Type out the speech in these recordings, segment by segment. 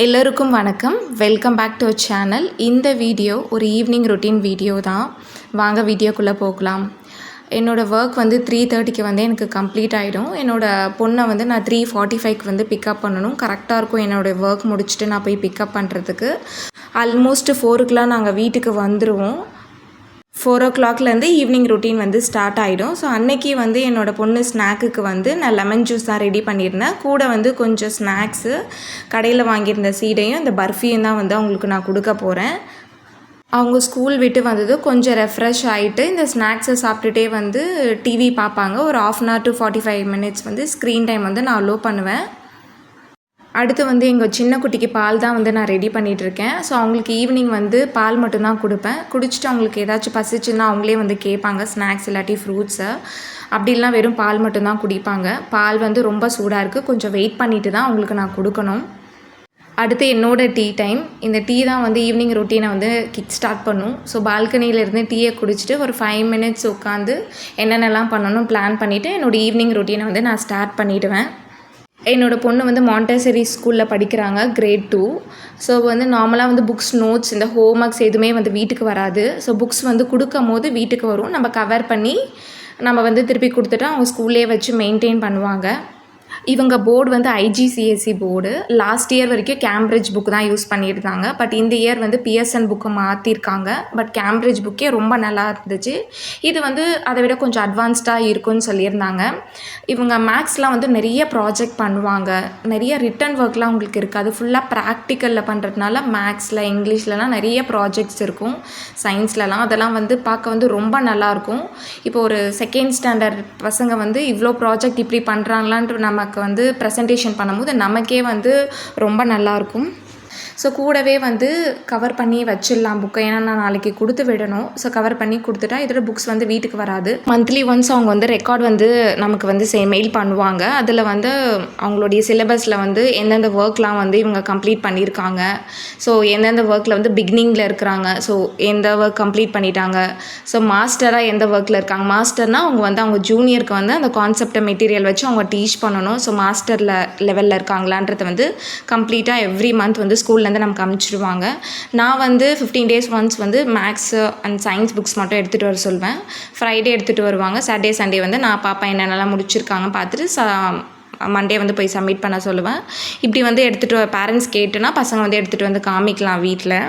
எல்லோருக்கும் வணக்கம். Welcome back to our channel. இந்த வீடியோ ஒரு ஈவினிங் ரொட்டீன் வீடியோ தான். வாங்க வீடியோக்குள்ளே போகலாம். என்னோடய ஒர்க் 3:30க்கு எனக்கு கம்ப்ளீட் ஆகிடும். என்னோடய பொண்ணை நான் 3:45க்கு பிக்கப் பண்ணணும். கரெக்டாக இருக்கும் என்னோடய ஒர்க் முடிச்சுட்டு நான் போய் பிக்கப் பண்ணுறதுக்கு. ஆல்மோஸ்ட் 4க்குலாம் நாங்கள் வீட்டுக்கு வந்துடுவோம். 4 o'clockலேருந்து ஈவினிங் ரொட்டீன் ஸ்டார்ட் ஆகிடும். ஸோ அன்றைக்கி என்னோடய பொண்ணு ஸ்நாக்குக்கு நான் லெமன் ஜூஸ் தான் ரெடி பண்ணியிருந்தேன். கூட கொஞ்சம் ஸ்நாக்ஸு, கடையில் வாங்கியிருந்த சீடையும் இந்த பர்ஃபியும் தான் அவங்களுக்கு நான் கொடுக்க போகிறேன். அவங்க ஸ்கூல் விட்டு வந்தது கொஞ்சம் ரெஃப்ரெஷ் ஆகிட்டு இந்த ஸ்நாக்ஸை சாப்பிட்டுட்டே டிவி பார்ப்பாங்க. ஒரு 1/2 hour to 45 minutes screen time நான் அலோவ் பண்ணுவேன். அடுத்து எங்கள் சின்ன குட்டிக்கு பால் தான் நான் ரெடி பண்ணிகிட்ருக்கேன். ஸோ அவங்களுக்கு ஈவினிங் பால் மட்டும்தான் கொடுப்பேன். குடிச்சிட்டு அவங்களுக்கு ஏதாச்சும் பசிச்சுன்னா அவங்களே கேட்பாங்க ஸ்நாக்ஸ் இல்லாட்டி ஃப்ரூட்ஸை. அப்படி இல்லைனா வெறும் பால் மட்டும்தான் குடிப்பாங்க. பால் ரொம்ப சூடாக இருக்குது. கொஞ்சம் வெயிட் பண்ணிவிட்டு தான் அவங்களுக்கு நான் கொடுக்கணும். அடுத்து என்னோடய டீ டைம். இந்த டீ தான் ஈவினிங் ரொட்டீனை கிக் ஸ்டார்ட் பண்ணும். ஸோ பால்கனியிலேருந்து டீயை குடிச்சிட்டு ஒரு 5 minutes உட்காந்து என்னென்னலாம் பண்ணணும் பிளான் பண்ணிவிட்டு என்னோடய ஈவினிங் ரொட்டீனை நான் ஸ்டார்ட் பண்ணிவிடுவேன். என்னோடய பொண்ணு மாண்டெசரி ஸ்கூலில் படிக்கிறாங்க, grade 2. ஸோ நார்மலாக புக்ஸ், நோட்ஸ், இந்த ஹோம் ஒர்க்ஸ் எதுவுமே வீட்டுக்கு வராது. ஸோ புக்ஸ் கொடுக்கும் போது வீட்டுக்கு வரும். நம்ம கவர் பண்ணி நம்ம திருப்பி கொடுத்துட்டா அவங்க ஸ்கூல்லே வச்சு மெயின்டைன் பண்ணுவாங்க. இவங்க board IGCSE board. Last year வரைக்கும் கேம்பிரிட்ஜ் புக் தான் யூஸ் பண்ணியிருந்தாங்க. பட் இந்த இயர் PSN புக்கை மாற்றிருக்காங்க. பட் கேம்பிரிட்ஜ் புக்கே ரொம்ப நல்லா இருந்துச்சு. இது அதை விட கொஞ்சம் அட்வான்ஸ்டாக இருக்குன்னு சொல்லியிருந்தாங்க. இவங்க மேக்ஸ்லாம் நிறைய ப்ராஜெக்ட் பண்ணுவாங்க. நிறைய ரிட்டன் ஒர்க்லாம் உங்களுக்கு இருக்காது. ஃபுல்லாக ப்ராக்டிக்கலில் பண்ணுறதுனால மேக்ஸில், இங்கிலீஷ்லலாம் நிறைய ப்ராஜெக்ட்ஸ் இருக்கும். சயின்ஸ்லலாம் அதெல்லாம் பார்க்க ரொம்ப நல்லாயிருக்கும். இப்போ ஒரு செகண்ட் ஸ்டாண்டர்ட் பசங்க இவ்வளோ ப்ராஜெக்ட் இப்படி பண்ணுறாங்களான்ட்டு நமக்கு ப்ரெசன்டேஷன் பண்ணும்போது நமக்கே ரொம்ப நல்லாயிருக்கும். ஸோ கூடவே கவர் பண்ணி வச்சிடலாம் புக்கை. ஏன்னா நான் நாளைக்கு கொடுத்து விடணும். ஸோ கவர் பண்ணி கொடுத்துட்டா இதோட புக்ஸ் வீட்டுக்கு வராது. மந்த்லி ஒன்ஸ் அவங்க ரெக்கார்ட் நமக்கு மெயில் பண்ணுவாங்க. அதில் அவங்களுடைய சிலபஸில் எந்தெந்த ஒர்க்லாம் இவங்க கம்ப்ளீட் பண்ணியிருக்காங்க. ஸோ எந்தெந்த ஒர்க்கில் பிகினிங்கில் இருக்கிறாங்க, ஸோ எந்த ஒர்க் கம்ப்ளீட் பண்ணிட்டாங்க, ஸோ மாஸ்டராக எந்த ஒர்க்கில் இருக்காங்க. மாஸ்டர்னால் அவங்க அவங்க ஜூனியருக்கு அந்த கான்செப்டை மெட்டீரியல் வச்சு அவங்க டீச் பண்ணணும். ஸோ மாஸ்டரில் லெவலில் இருக்காங்களான்றது கம்ப்ளீட்டாக எவ்ரி மந்த் ஸ்கூலில் நமக்கு அனுப்பிச்சிடுவாங்க. நான் 15 days once maths and science books மட்டும் எடுத்துகிட்டு வர சொல்வேன். ஃப்ரைடே எடுத்துகிட்டு வருவாங்க. சாட்டர்டே சண்டே நான் பாப்பா என்னென்னலாம் முடிச்சிருக்காங்க பார்த்துட்டு மண்டே போய் சப்மிட் பண்ண சொல்லுவேன். இப்படி எடுத்துகிட்டு பேரண்ட்ஸ் கேட்டுனா பசங்க எடுத்துகிட்டு காமிக்கலாம் வீட்டில்.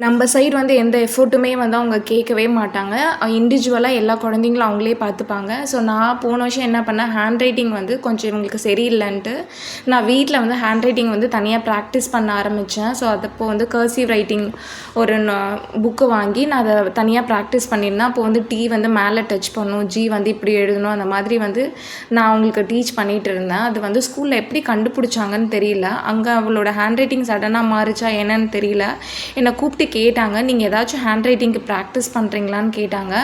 நம்ம சைடு எந்த எஃபோர்ட்டுமே அவங்க கேட்கவே மாட்டாங்க. இண்டிவிஜுவலாக எல்லா குழந்தைங்களும் அவங்களே பார்த்துப்பாங்க. ஸோ நான் போன வருஷம் என்ன பண்ணேன், ஹேண்ட் ரைட்டிங் கொஞ்சம் இவங்களுக்கு சரியில்லைன்ட்டு நான் வீட்டில் ஹேண்ட் ரைட்டிங் தனியாக ப்ராக்டிஸ் பண்ண ஆரம்பித்தேன். ஸோ அதப்போ கர்சிவ் ரைட்டிங் ஒரு புக்கு வாங்கி நான் அதை தனியாக ப்ராக்டிஸ் பண்ணியிருந்தேன். அப்போ டி மேலே டச் பண்ணணும், ஜி இப்படி எழுதணும், அந்த மாதிரி நான் அவங்களுக்கு டீச் பண்ணிகிட்டு இருந்தேன். அது ஸ்கூலில் எப்படி கண்டுபிடிச்சாங்கன்னு தெரியல. அங்கே அவளோட ஹேண்ட் ரைட்டிங் சடனாக மாறிச்சா என்னன்னு தெரியல. என்னை கூப்பிட்டு கேட்டாங்க, நீங்கள் ஏதாச்சும் ஹேண்ட் ரைட்டிங்க்கு ப்ராக்டிஸ் பண்ணுறீங்களான்னு கேட்டாங்க.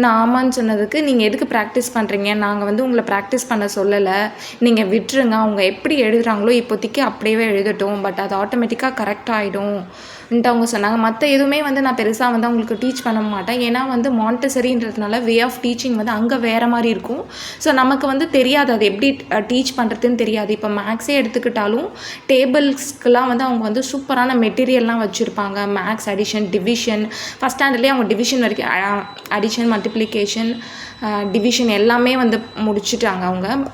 நான் ஆமான்னு சொன்னதுக்கு, நீங்கள் எதுக்கு ப்ராக்டிஸ் பண்ணுறீங்க, நாங்கள் உங்களை ப்ராக்டிஸ் பண்ண சொல்லலை, நீங்கள் விட்டுருங்க, அவங்க எப்படி எழுதுகிறாங்களோ இப்போதைக்கு அப்படியே எழுதட்டும், பட் அது ஆட்டோமேட்டிக்காக கரெக்ட் ஆகிடும்ன்ட்டு அவங்க சொன்னாங்க. மற்ற எதுவுமே நான் பெருசாக அவங்களுக்கு டீச் பண்ண மாட்டேன். ஏன்னா மாண்டெசரின்றதுனால வே ஆஃப் டீச்சிங் அங்கே வேறு மாதிரி இருக்கும். ஸோ நமக்கு தெரியாது அது எப்படி டீச் பண்ணுறதுன்னு தெரியாது. இப்போ மேக்ஸே எடுத்துக்கிட்டாலும் டேபிள்ஸ்க்கெலாம் அவங்க சூப்பரான மெட்டீரியல்லாம் வச்சுருப்பாங்க. மேக்ஸ் அடிஷன், டிவிஷன், ஃபஸ்ட் ஸ்டாண்டர்ட்லேயே அவங்க டிவிஷன் வரைக்கும் அடிஷன், மல்டிப்ளிகேஷன், டிவிஷன் எல்லாமே முடிச்சுட்டாங்க.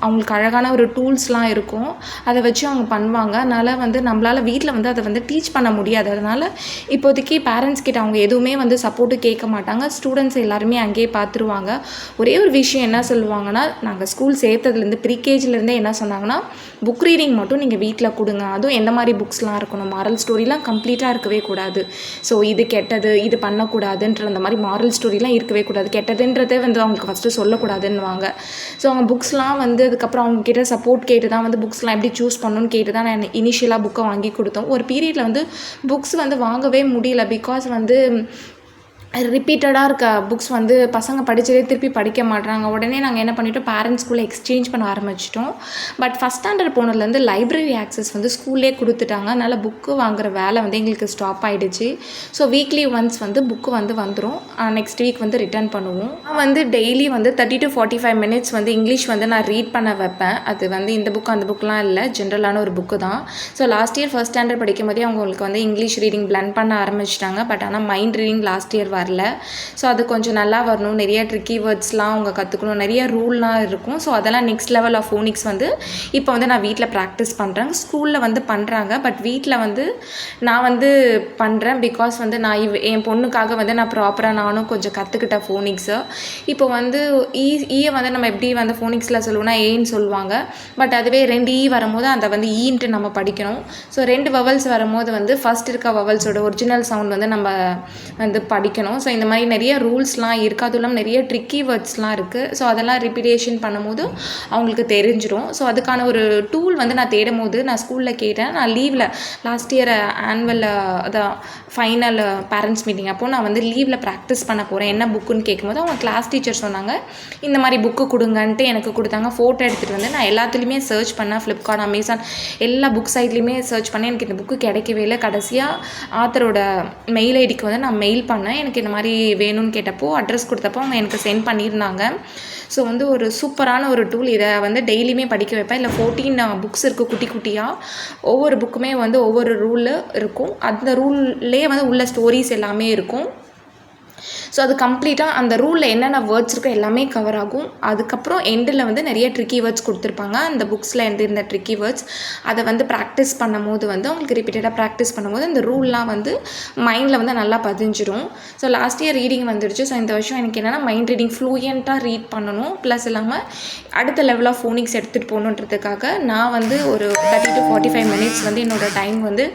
அவங்களுக்கு அழகான ஒரு டூல்ஸ்லாம் இருக்கும். அதை வச்சு அவங்க பண்ணுவாங்க. அதனால் நம்மளால் வீட்டில் அதை டீச் பண்ண முடியாது. அதனால் இப்போதைக்கு பேரண்ட்ஸ் கிட்ட அவங்க எதுவுமே சப்போர்ட்டு கேட்க மாட்டாங்க. ஸ்டூடெண்ட்ஸ் எல்லாருமே அங்கேயே பார்த்துருவாங்க. ஒரே ஒரு விஷயம் என்ன சொல்லுவாங்கன்னா, நாங்கள் ஸ்கூல் சேர்த்ததுலேருந்து ப்ரீகேஜிலேருந்தே என்ன சொன்னாங்கன்னா, புக் ரீடிங் மட்டும் நீங்கள் வீட்டில் கொடுங்க. அதுவும் எந்த மாதிரி புக்ஸ்லாம் இருக்கணும், மாரல் ஸ்டோரிலாம் கம்ப்ளீட்டாக இருக்கவே கூடாது. ஸோ இது கெட்டது, இது பண்ணக்கூடாதுன்ற அந்த மாதிரி மாரல் ஸ்டோரிலாம் இருக்கவே கூடாது. கெட்டதுன்றதே அவங்களுக்கு ஃபஸ்ட்டு சொல்லக்கூடாதுன்னுவாங்க. ஸோ அவங்க புக்ஸ்லாம் அதுக்கப்புறம் அவங்கக்கிட்ட சப்போர்ட் கேட்டு தான் புக்ஸ்லாம் எப்படி சூஸ் பண்ணணும்னு கேட்டு தான் நான் இனிஷியலாக புக்கை வாங்கி கொடுத்தோம். ஒரு பீரியடில் புக்ஸ் வாங்கவே முடியல. பிகாஸ் ரிப்பீட்டடாக இருக்க புக்ஸ் வந்து பசங்க படித்ததே திருப்பி படிக்க மாட்றாங்க. உடனே நாங்கள் என்ன பண்ணிட்டோம், பேரண்ட்ஸ் ஸ்கூலில் எக்ஸ்சேஞ்ச் பண்ண ஆரம்பிச்சிட்டோம். பட் ஃபஸ்ட் ஸ்டாண்டர்ட் போனதுலேருந்து லைப்ரரி ஆக்சஸ் வந்து ஸ்கூல்லே கொடுத்துட்டாங்க. அதனால் புக்கு வாங்குகிற வேலை வந்து எங்களுக்கு ஸ்டாப் ஆகிடுச்சு. ஸோ வீக்லி ஒன்ஸ் வந்து புக்கு வந்து வந்துடும். நெக்ஸ்ட் வீக் வந்து ரிட்டர்ன் பண்ணுவோம். நான் வந்து டெய்லி வந்து 30 to 45 மினிட்ஸ் வந்து இங்கிலீஷ் வந்து நான் ரீட் பண்ண வைப்பேன். அது வந்து இந்த புக்கு அந்த புக்கெலாம் இல்லை, ஜென்ரலான ஒரு புக்கு தான். So last year first standard படிக்கும் போதே அவங்களுக்கு வந்து இங்கிலீஷ் ரீடிங் பிளண்ட் பண்ண ஆரம்பிச்சிட்டாங்க. பட் ஆனால் மைண்ட் ரீடிங் லாஸ்ட் இயர் வரல. ஸோ அது கொஞ்சம் நல்லா வரணும். நிறைய ட்ரிக்கி வேர்ட்ஸ்லாம் அவங்க கற்றுக்கணும். நிறைய ரூல்லாம் இருக்கும். ஸோ அதெல்லாம் நெக்ஸ்ட் லெவல் ஆஃப் ஃபோனிக்ஸ் வந்து இப்போ வந்து நான் வீட்டில் ப்ராக்டிஸ் பண்ணுறேன். ஸ்கூலில் வந்து பண்ணுறாங்க. பட் வீட்டில் வந்து நான் வந்து பண்ணுறேன். பிகாஸ் வந்து நான் என் பொண்ணுக்காக வந்து நான் ப்ராப்பராக நானும் கொஞ்சம் கற்றுக்கிட்டேன் ஃபோனிக்ஸை. இப்போ வந்து ஈயை வந்து நம்ம எப்படி வந்து ஃபோனிக்ஸில் சொல்லுவோம்னா ஏன்னு சொல்லுவாங்க. பட் அதுவே 2 ஈ வரும்போது அதை வந்து ஈன்ட்டு நம்ம படிக்கணும். ஸோ 2 வவல்ஸ் வரும்போது வந்து ஃபஸ்ட் இருக்க வவல்ஸோட ஒரிஜினல் சவுண்ட் வந்து நம்ம வந்து படிக்கணும். ஸோ இந்த மாதிரி நிறைய ரூல்ஸ்லாம் இருக்குது. அதுவும் இல்லாமல் நிறைய ட்ரிக்கி வேர்ட்ஸ்லாம் இருக்குது. ஸோ அதெல்லாம் ரிப்பீட்டேஷன் பண்ணும்போது அவங்களுக்கு தெரிஞ்சிடும். ஸோ அதுக்கான ஒரு டூல் வந்து நான் தேடும் போது நான் ஸ்கூலில் கேட்டேன். நான் லீவில் லாஸ்ட் இயர் ஆனுவல் அதான் ஃபைனல் பேரண்ட்ஸ் மீட்டிங் அப்போது நான் வந்து லீவில் ப்ராக்டிஸ் பண்ண போகிறேன், என்ன புக்குன்னு கேட்கும்போது அவங்க கிளாஸ் டீச்சர் சொன்னாங்க இந்த மாதிரி புக்கு கொடுங்கன்ட்டு எனக்கு கொடுத்தாங்க. ஃபோட்டோ எடுத்துகிட்டு வந்து நான் எல்லாத்துலேயுமே சர்ச் பண்ணேன். ஃப்ளிப்கார்ட், அமேசான் எல்லா புக் சைட்லேயுமே சர்ச் பண்ணேன். எனக்கு இந்த புக்கு கிடைக்கவே இல்லை. கடைசியாக ஆத்தரோட மெயில் ஐடிக்கு வந்து நான் மெயில் பண்ணேன். எனக்கு இந்த மாதிரி வேணும்னு கேட்டப்போ அட்ரஸ் கொடுத்தப்போ அவங்க எனக்கு சென்ட் பண்ணியிருந்தாங்க. ஸோ வந்து ஒரு சூப்பரான ஒரு டூல். இதை வந்து டெய்லியுமே படிக்க வைப்பேன். இல்லை 14 புக்ஸ் இருக்குது குட்டி குட்டியாக. ஒவ்வொரு புக்குமே வந்து ஒவ்வொரு ரூலில் இருக்கும். அந்த ரூல்லே வந்து உள்ள ஸ்டோரிஸ் எல்லாமே இருக்கும். ஸோ அது கம்ப்ளீட்டாக அந்த ரூலில் என்னென்ன வேர்ட்ஸ் இருக்கோ எல்லாமே கவர் ஆகும். அதுக்கப்புறம் எண்டில் வந்து நிறைய ட்ரிக்கி வேர்ட்ஸ் கொடுத்துருப்பாங்க. அந்த புக்ஸில் இந்த ட்ரிக்கி வேர்ட்ஸ் அதை வந்து ப்ராக்டிஸ் பண்ணும் போது வந்து அவங்களுக்கு ரிப்பீட்டடாக ப்ராக்டிஸ் பண்ணும்போது இந்த ரூல்லாம் வந்து மைண்டில் வந்து நல்லா பதிஞ்சிடும். ஸோ லாஸ்ட் இயர் ரீடிங் வந்துடுச்சு. ஸோ இந்த வருஷம் எனக்கு என்னென்னா மைண்ட் ரீடிங் ஃப்ளூயண்ட்டாக ரீட் பண்ணணும். ப்ளஸ் இல்லாமல் அடுத்த லெவல் ஆஃப் ஃபோனிக்ஸ் எடுத்துகிட்டு போகணுன்றதுக்காக நான் வந்து ஒரு 30 to 45 மினிட்ஸ் வந்து என்னோடய டைம் வந்து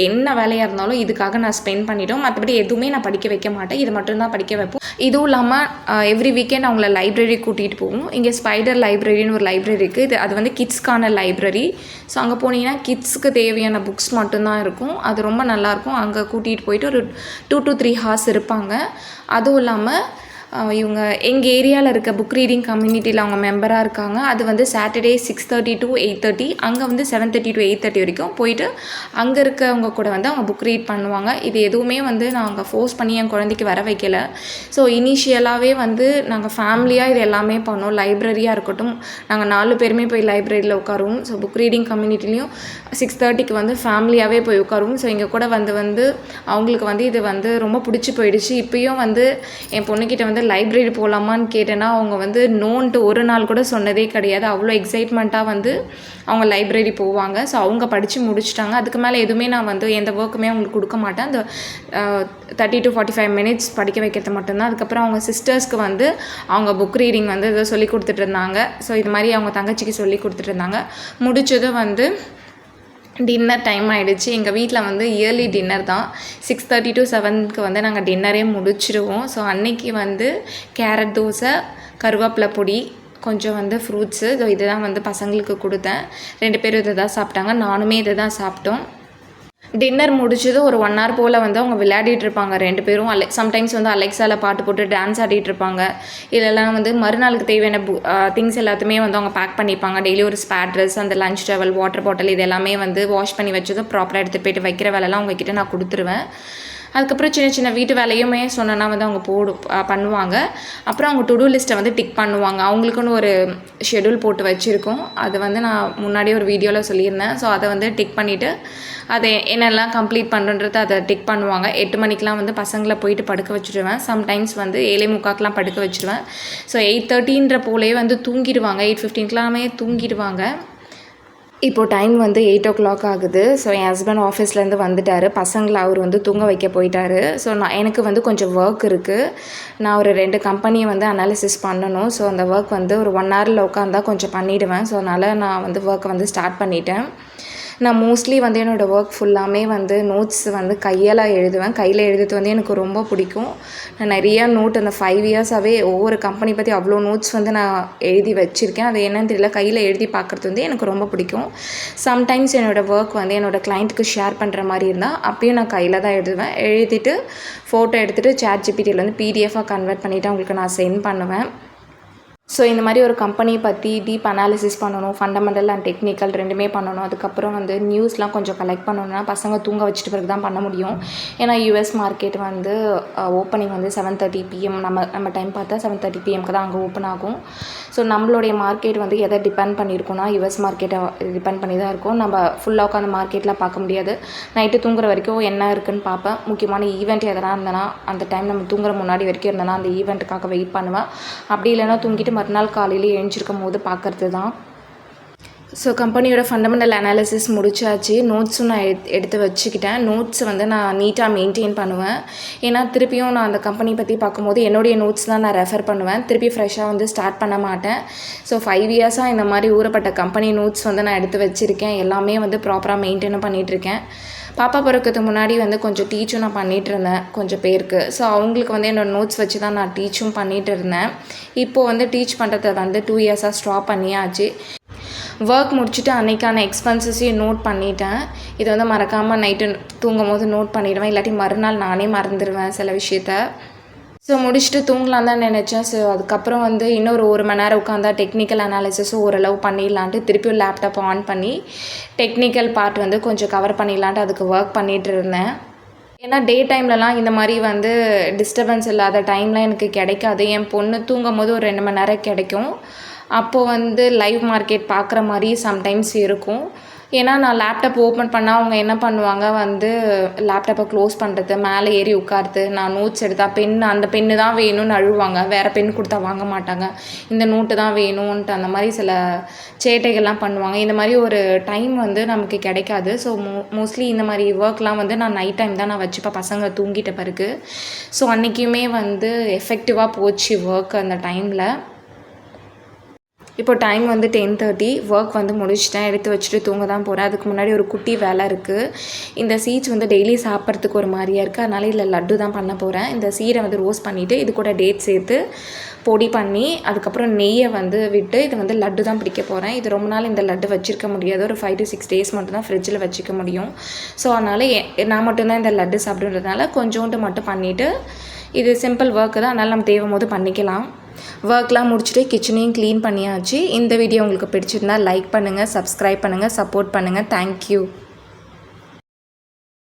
என்ன வேலையாக இருந்தாலும் இதுக்காக நான் ஸ்பெண்ட் பண்ணிட்டோம். மற்றபடி எதுவுமே நான் படிக்க வைக்க மாட்டேன். இது மட்டும்தான் படிக்க வைப்போம். இதுவும் இல்லாமல் எவ்ரி வீக்கெண்ட் அவங்கள லைப்ரரி கூட்டிகிட்டு போவோம். இங்கே ஸ்பைடர் லைப்ரரின்னு ஒரு லைப்ரரி இருக்குது. அது வந்து கிட்ஸ்க்கான லைப்ரரி. ஸோ அங்கே போனீங்கன்னா கிட்ஸுக்கு தேவையான புக்ஸ் மட்டும்தான் இருக்கும். அது ரொம்ப நல்லாயிருக்கும். அங்கே கூட்டிகிட்டு போயிட்டு ஒரு 2 to 3 hours இருப்பாங்க. அதுவும் இல்லாமல் இவங்க எங்கள் ஏரியாவில் இருக்க புக் ரீடிங் கம்யூனிட்டியில் அவங்க மெம்பராக இருக்காங்க. அது வந்து சாட்டர்டே 6:30 to 8:30, அங்கே வந்து 7:30 to 8:30 வரைக்கும் போயிட்டு அங்கே இருக்கவங்க கூட வந்து அவங்க புக் ரீட் பண்ணுவாங்க. இது எதுவுமே வந்து நாங்கள் ஃபோர்ஸ் பண்ணி என் குழந்தைக்கு வர வைக்கலை. ஸோ இனிஷியலாகவே வந்து நாங்கள் ஃபேமிலியாக இது எல்லாமே பண்ணோம். லைப்ரரியாக இருக்கட்டும், நாங்கள் 4 பேருமே போய் லைப்ரரியில் உட்காருவோம். ஸோ புக் ரீடிங் கம்யூனிட்டிலையும் 6:30க்கு வந்து ஃபேமிலியாகவே போய் உட்காருவோம். ஸோ இங்கே கூட வந்து அவங்களுக்கு வந்து இது வந்து ரொம்ப பிடிச்சி போயிடுச்சு. இப்போயும் வந்து என் பொண்ணுக்கிட்ட வந்து லைப்ரரி போகலாமான்னு கேட்டேன்னா அவங்க வந்து நோன்ட்டு ஒரு நாள் கூட சொன்னதே கிடையாது. அவ்வளோ எக்ஸைட்மெண்ட்டாக வந்து அவங்க லைப்ரரி போவாங்க. ஸோ அவங்க படித்து முடிச்சிட்டாங்க. அதுக்கு மேலே எதுவுமே நான் வந்து எந்த ஒர்க்குமே அவங்களுக்கு கொடுக்க மாட்டேன். அந்த 30 to 45 மினிட்ஸ் படிக்க வைக்கிறது மட்டும்தான். அதுக்கப்புறம் அவங்க சிஸ்டர்ஸ்க்கு வந்து அவங்க புக் ரீடிங் வந்து ஏதோ சொல்லி கொடுத்துட்டு இருந்தாங்க. ஸோ இது மாதிரி அவங்க தங்கச்சிக்கு சொல்லி கொடுத்துட்டு இருந்தாங்க. முடிச்சதும் வந்து டின்னர் டைம் ஆகிடுச்சு. எங்கள் வீட்டில் வந்து இயர்லி டின்னர் தான். 6:30 to 7க்கு வந்து நாங்கள் டின்னரே முடிச்சிடுவோம். ஸோ அன்னைக்கு வந்து கேரட் தோசை, கருவேப்பிலை பொடி, கொஞ்சம் வந்து ஃப்ரூட்ஸு. ஸோ இதுதான் வந்து பசங்களுக்கு கொடுத்தேன். 2 பேரும் இதை தான் சாப்பிட்டாங்க. நானுமே இதை தான் சாப்பிட்டோம். டின்னர் முடிச்சது ஒரு 1 hour போல் வந்து அவங்க விளையாடிட்டு இருப்பாங்க 2 பேரும். சம்டைம்ஸ் வந்து அலெக்ஸாவில் பாட்டு போட்டு டான்ஸ் ஆடிட்டு இருப்பாங்க. இதெல்லாம் வந்து மறுநாளுக்கு தேவையான திங்ஸ் எல்லாத்தையுமே வந்து அவங்க பேக் பண்ணிப்பாங்க. டெய்லி ஒரு ஸ்பேர் ட்ரெஸ், அந்த லஞ்ச் டவல், வாட்டர் பாட்டில் இது எல்லாமே வந்து வாஷ் பண்ணி வச்சதும் ப்ராப்பராக எடுத்துகிட்டு போய்ட்டு வைக்கிற வேலைலாம் அவங்கக்கிட்ட நான் கொடுத்துருவேன். அதுக்கப்புறம் சின்ன சின்ன வீட்டு வேலையுமே சொன்னேன்னா வந்து அவங்க பண்ணுவாங்க. அப்புறம் அவங்க டு டூ லிஸ்ட்டை வந்து டிக் பண்ணுவாங்க. அவங்களுக்குன்னு ஒரு ஷெடியூல் போட்டு வச்சுருக்கோம். அது வந்து நான் முன்னாடியே ஒரு வீடியோவில் சொல்லியிருந்தேன். ஸோ அதை வந்து டிக் பண்ணிவிட்டு அதை என்னெல்லாம் கம்ப்ளீட் பண்ணுறதை அதை டிக் பண்ணுவாங்க. 8 மணிக்கெலாம் வந்து பசங்களை போயிட்டு படுக்க வச்சுருவேன். சம்டைம்ஸ் வந்து 7:45 படுக்க வச்சுருவேன். ஸோ 8:30 போலே வந்து தூங்கிடுவாங்க. 8:15 தூங்கிடுவாங்க. இப்போது டைம் வந்து 8 o'clock ஆகுது. ஸோ என் ஹஸ்பண்ட் ஆஃபீஸ்லேருந்து வந்துட்டார். பசங்களை அவர் வந்து தூங்க வைக்க போயிட்டார். ஸோ எனக்கு வந்து கொஞ்சம் ஒர்க் இருக்குது. நான் ஒரு 2 கம்பெனியை வந்து அனாலிசிஸ் பண்ணணும். ஸோ அந்த ஒர்க் வந்து ஒரு 1 hourல உட்காந்தா கொஞ்சம் பண்ணிவிடுவேன். ஸோ அதனால் நான் வந்து ஒர்க்கை வந்து ஸ்டார்ட் பண்ணிட்டேன். நான் மோஸ்ட்லி வந்து என்னோடய ஒர்க் ஃபுல்லாமே வந்து நோட்ஸ் வந்து கையால் எழுதுவேன். கையில் எழுதுறது வந்து எனக்கு ரொம்ப பிடிக்கும். நான் நிறையா நோட் அந்த 5 இயர்ஸாகவே ஒவ்வொரு கம்பெனி பற்றி அவ்வளோ நோட்ஸ் வந்து நான் எழுதி வச்சுருக்கேன். அது என்னன்னு தெரியல, கையில் எழுதி பார்க்குறது வந்து எனக்கு ரொம்ப பிடிக்கும். சம்டைம்ஸ் என்னோடய ஒர்க் வந்து என்னோடய கிளைண்ட்டுக்கு ஷேர் பண்ணுற மாதிரி இருந்தால் அப்பயும் நான் கையில் தான் எழுதுவேன். எழுதிட்டு ஃபோட்டோ எடுத்துகிட்டு ChatGPTயில் வந்து பிடிஎஃபாக கன்வெர்ட் பண்ணிவிட்டு அவங்களுக்கு நான் சென்ட் பண்ணுவேன். ஸோ இந்த மாதிரி ஒரு கம்பெனியை பற்றி டீப் அனாலிசிஸ் பண்ணணும், ஃபண்டமெண்டல் அண்ட் டெக்னிக்கல் ரெண்டுமே பண்ணணும். அதுக்கப்புறம் வந்து நியூஸ்லாம் கொஞ்சம் கலெக்ட் பண்ணணும்னா பசங்க தூங்க வச்சுட்டு பிறகு தான் பண்ண முடியும். ஏன்னா US மார்க்கெட் வந்து ஓப்பனிங் வந்து 7:30 PM, நம்ம டைம் பார்த்தா 7:30 PMக்கு தான் அங்கே ஓப்பன் ஆகும். ஸோ நம்மளுடைய மார்க்கெட் வந்து எதை டிபெண்ட் பண்ணியிருக்கோன்னா US மார்க்கெட்டை டிபெண்ட் பண்ணி தான் இருக்கும். நம்ம ஃபுல்லாக உட்காந்து மார்க்கெட்லாம் பார்க்க முடியாது. நைட்டு தூங்குற வரைக்கும் என்ன இருக்குதுன்னு பார்ப்பேன். முக்கியமான ஈவெண்ட் எதனா இருந்தேன்னா அந்த டைம் நம்ம தூங்குற முன்னாடி வரைக்கும் இருந்தேன்னா அந்த ஈவெண்ட்டுக்காக வெயிட் பண்ணுவேன். அப்படி இல்லைன்னா தூங்கிட்டு மறுநாள் காலையில் எழுந்திருக்கும் போது பார்க்குறது தான். ஸோ கம்பெனியோட ஃபண்டமெண்டல் அனாலிசிஸ் முடிச்சாச்சு. நோட்ஸும் நான் எடுத்து வச்சுக்கிட்டேன். நோட்ஸை வந்து நான் நீட்டாக மெயின்டைன் பண்ணுவேன். ஏன்னா திருப்பியும் நான் அந்த கம்பெனி பற்றி பார்க்கும்போது என்னுடைய நோட்ஸ் தான் நான் ரெஃபர் பண்ணுவேன். திருப்பி ஃப்ரெஷ்ஷாக வந்து ஸ்டார்ட் பண்ண மாட்டேன். ஸோ 5 இயர்ஸாக இந்த மாதிரி ஊறப்பட்ட கம்பெனி நோட்ஸ் வந்து நான் எடுத்து வச்சுருக்கேன். எல்லாமே வந்து ப்ராப்பராக மெயின்டைனும் பண்ணிகிட்ருக்கேன். பாப்பா பிறக்கிறதுக்கு முன்னாடி வந்து கொஞ்சம் டீச்சும் நான் பண்ணிகிட்டு இருந்தேன் கொஞ்சம் பேருக்கு. ஸோ அவங்களுக்கு வந்து என்னோடய நோட்ஸ் வச்சு தான் நான் டீச்சும் பண்ணிகிட்டு இருந்தேன். இப்போது வந்து டீச் பண்ணுறதை வந்து 2 இயர்ஸாக ஸ்டாப் பண்ணியாச்சு. ஒர்க் முடிச்சுட்டு அன்றைக்கான எக்ஸ்பென்சஸையும் நோட் பண்ணிட்டேன். இதை வந்து மறக்காமல் நைட்டு தூங்கும் போது நோட் பண்ணிவிடுவேன். இல்லாட்டி மறுநாள் நானே மறந்துடுவேன் சில விஷயத்த. ஸோ முடிச்சுட்டு தூங்கலாம் தான் நினச்சேன். ஸோ அதுக்கப்புறம் வந்து இன்னொரு 1 மணி நேரம் உட்காந்தா டெக்னிக்கல் அனாலிசிஸும் ஓரளவு பண்ணிடலான்ட்டு திருப்பியும் லேப்டாப் ஆன் பண்ணி டெக்னிக்கல் பார்ட் வந்து கொஞ்சம் கவர் பண்ணிடலான்ட்டு அதுக்கு ஒர்க் பண்ணிகிட்டு இருந்தேன். ஏன்னா டே டைம்லலாம் இந்த மாதிரி வந்து டிஸ்டர்பன்ஸ் இல்லாத டைம்லாம் எனக்கு கிடைக்காது. என் பொண்ணு தூங்கும் போது ஒரு 2 மணி நேரம் கிடைக்கும். அப்போது வந்து லைவ் மார்க்கெட் பார்க்குற மாதிரி சம்டைம்ஸ் இருக்கும். ஏன்னா நான் லேப்டாப் ஓப்பன் பண்ணால் அவங்க என்ன பண்ணுவாங்க, வந்து லேப்டாப்பை க்ளோஸ் பண்ணுறது, மேலே ஏறி உட்காருது. நான் நோட்ஸ் எடுத்தால் அந்த பென்னு தான் வேணும்னு அழுவாங்க. வேறு பென் கொடுத்தா வாங்க மாட்டாங்க. இந்த நோட்டு தான் வேணும்ன்ட்டு அந்த மாதிரி சில சேட்டைகள்லாம் பண்ணுவாங்க. இந்த மாதிரி ஒரு டைம் வந்து நமக்கு கிடைக்காது. ஸோ மோஸ்ட்லி இந்த மாதிரி ஒர்க்லாம் வந்து நான் நைட் டைம் தான் நான் வச்சுப்பேன் பசங்க தூங்கிட்ட பிறகு. ஸோ அன்றைக்குமே வந்து எஃபெக்டிவாக போச்சு ஒர்க் அந்த டைமில். இப்போ டைம் வந்து 10:30. ஒர்க் வந்து முடிச்சிட்டேன். எடுத்து வச்சுட்டு தூங்க தான் போகிறேன். அதுக்கு முன்னாடி ஒரு குட்டி வேலை இருக்குது. இந்த சீட்ஸ் வந்து டெய்லி சாப்பிட்றதுக்கு ஒரு மாதிரியாக இருக்குது. அதனால் இதில் லட்டு தான் பண்ண போகிறேன். இந்த சீடை வந்து ரோஸ்ட் பண்ணிவிட்டு இது கூட டேட் சேர்த்து பொடி பண்ணி அதுக்கப்புறம் நெய்யை வந்து விட்டு இது வந்து லட்டு தான் பிடிக்க போகிறேன். இது ரொம்ப நாள் இந்த லட்டு வச்சுருக்க முடியாது. ஒரு 5 to 6 days மட்டும்தான் ஃப்ரிட்ஜில் வச்சுக்க முடியும். ஸோ அதனால் நான் மட்டும்தான் இந்த லட்டு சாப்பிடுன்றதுனால கொஞ்சோண்டு மட்டும் பண்ணிவிட்டு, இது சிம்பிள் ஒர்க்கு தான், அதனால் நம்ம தேவும் போது பண்ணிக்கலாம். ஒர்க்லாம் முடிச்சுட்டு கிச்சனையும் க்ளீன் பண்ணியாச்சு. இந்த வீடியோ உங்களுக்கு பிடிச்சிருந்தா லைக் பண்ணுங்கள், சப்ஸ்கிரைப் பண்ணுங்கள், சப்போர்ட் பண்ணுங்கள். தேங்க்யூ.